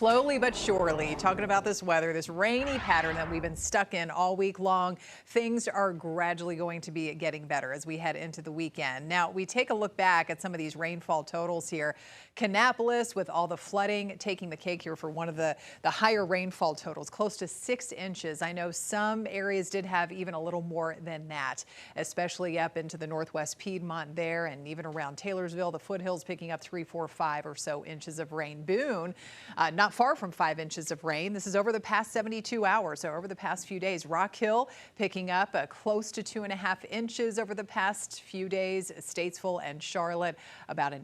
Slowly but surely, talking about this weather, this rainy pattern that we've been stuck in all week long, things are gradually going to be getting better as we head into the weekend. Now, we take a look back at some of these rainfall totals here. Kannapolis, with all the flooding, taking the cake here for one of the higher rainfall totals, close to 6 inches. I know some areas did have even a little more than that, especially up into the northwest Piedmont there and even around Taylorsville. The foothills picking up 3, 4, 5 or so inches of rain. Boone, not far from 5 inches of rain. This is over the past 72 hours, so over the past few days. Rock Hill picking up close to 2.5 inches over the past few days. Statesville and Charlotte about 1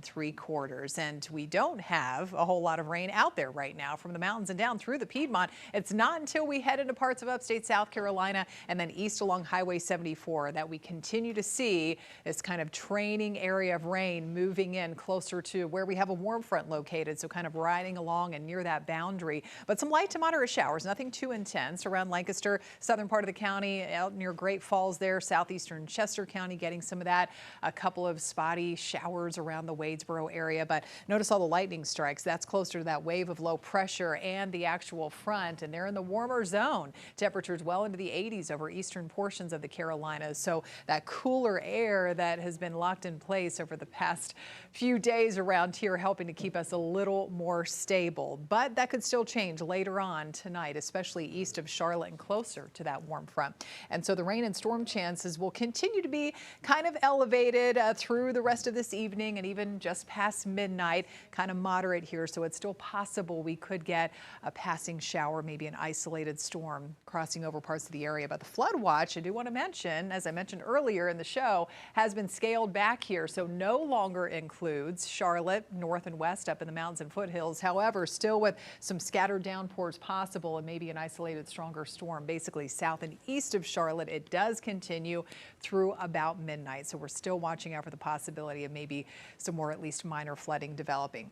3/4 inches. And we don't have a whole lot of rain out there right now from the mountains and down through the Piedmont. It's not until we head into parts of upstate South Carolina and then east along Highway 74 that we continue to see this kind of training area of rain moving in closer to where we have a warm front located, so kind of riding along and near that boundary. But some light to moderate showers, nothing too intense around Lancaster, southern part of the county, out near Great Falls there, southeastern Chester County getting some of that. A couple of spotty showers around the Wadesboro area, but notice all the lightning strikes. That's closer to that wave of low pressure and the actual front, and they're in the warmer zone. Temperatures well into the 80s over eastern portions of the Carolinas. So that cooler air that has been locked in place over the past few days around here helping to keep us a little more stable. But that could still change later on tonight, especially east of Charlotte and closer to that warm front. And so the rain and storm chances will continue to be kind of elevated through the rest of this evening and even just past midnight, kind of moderate here. So it's still possible we could get a passing shower, maybe an isolated storm crossing over parts of the area. But the flood watch, I do want to mention, as I mentioned earlier in the show, has been scaled back here. So no longer includes Charlotte, north and west up in the mountains and foothills. However, still with some scattered downpours possible and maybe an isolated stronger storm basically south and east of Charlotte. It does continue through about midnight. So we're still watching out for the possibility of maybe some more at least minor flooding developing.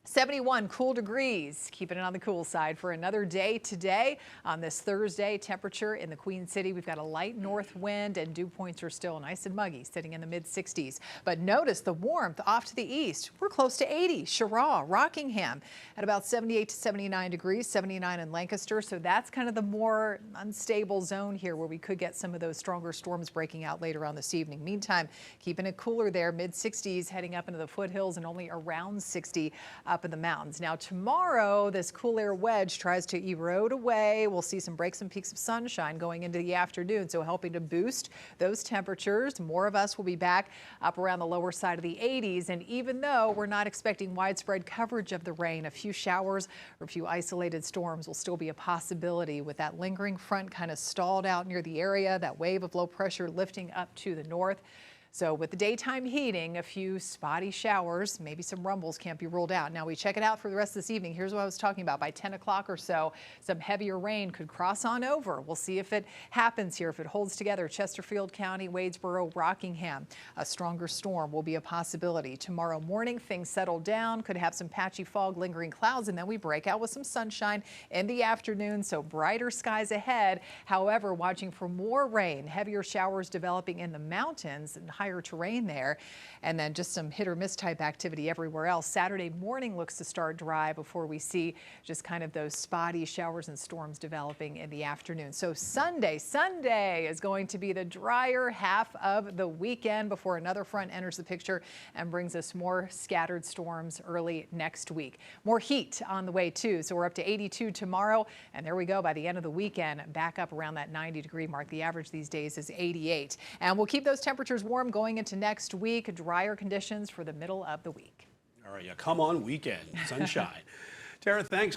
71 cool degrees, keeping it on the cool side for another day today. On this Thursday, temperature in the Queen City, we've got a light north wind and dew points are still nice and muggy, sitting in the mid 60s. But notice the warmth off to the east. We're close to 80. Cheraw, Rockingham at about 78 to 79 degrees, 79 in Lancaster. So that's kind of the more unstable zone here where we could get some of those stronger storms breaking out later on this evening. Meantime, keeping it cooler there, mid 60s heading up into the foothills and only around 60 up in the mountains. Now tomorrow, this cool air wedge tries to erode away. We'll see some breaks and peaks of sunshine going into the afternoon, so helping to boost those temperatures. More of us will be back up around the lower side of the 80s, and even though we're not expecting widespread coverage of the rain, a few showers or a few isolated storms will still be a possibility with that lingering front kind of stalled out near the area, that wave of low pressure lifting up to the north. So with the daytime heating, a few spotty showers, maybe some rumbles can't be ruled out. Now we check it out for the rest of this evening. Here's what I was talking about. By 10 o'clock or so, some heavier rain could cross on over. We'll see if it happens here, if it holds together. Chesterfield County, Wadesboro, Rockingham. A stronger storm will be a possibility. Tomorrow morning, things settle down, could have some patchy fog, lingering clouds, and then we break out with some sunshine in the afternoon. So brighter skies ahead. However, watching for more rain, heavier showers developing in the mountains and higher terrain there, and then just some hit or miss type activity everywhere else. Saturday morning looks to start dry before we see just kind of those spotty showers and storms developing in the afternoon. So Sunday is going to be the drier half of the weekend before another front enters the picture and brings us more scattered storms early next week. More heat on the way too. So we're up to 82 tomorrow, and there we go by the end of the weekend, back up around that 90-degree mark. The average these days is 88, and we'll keep those temperatures warm going into next week. Drier conditions for the middle of the week. All right, yeah, come on weekend, sunshine. Tara, thanks.